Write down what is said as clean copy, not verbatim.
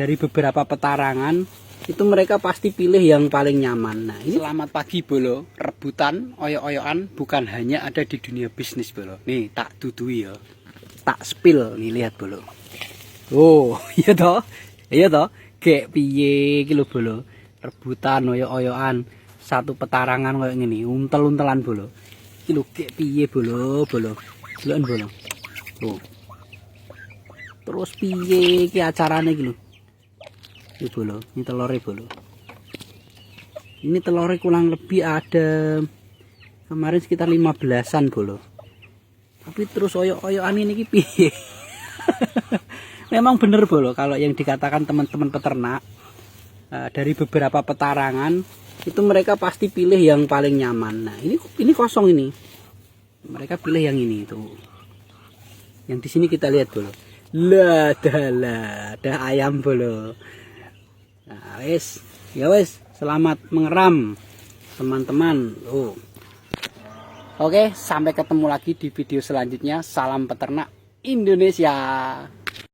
dari beberapa petarangan itu mereka pasti pilih yang paling nyaman. Nah ini selamat pagi bolo, rebutan oyo-oyoan bukan hanya ada di dunia bisnis bolo. Nih tak dudui ya, tak spill nih, lihat bolo. Oh iya toh kayak piye gitu bolo, rebutan oyo-oyoan satu petarangan kayak gini, untel-untelan bolo. Kilo kayak piye bolo, lihat bolo. Oh. Terus piye ki acarane iki lho. Iki bolo, ini telore bolo. Ini telore kurang lebih ada kemarin sekitar 15-an bolo. Tapi terus oyo-oyoan ini ki piye? Memang bener bolo kalau yang dikatakan teman-teman peternak dari beberapa petarangan itu mereka pasti pilih yang paling nyaman. Nah, ini kosong ini. Mereka pilih yang ini tuh. Yang di sini kita lihat bolo. Lah, dah ayam bolo. Nah, wes, selamat mengeram teman-teman. Oh. Oke, sampai ketemu lagi di video selanjutnya. Salam peternak Indonesia.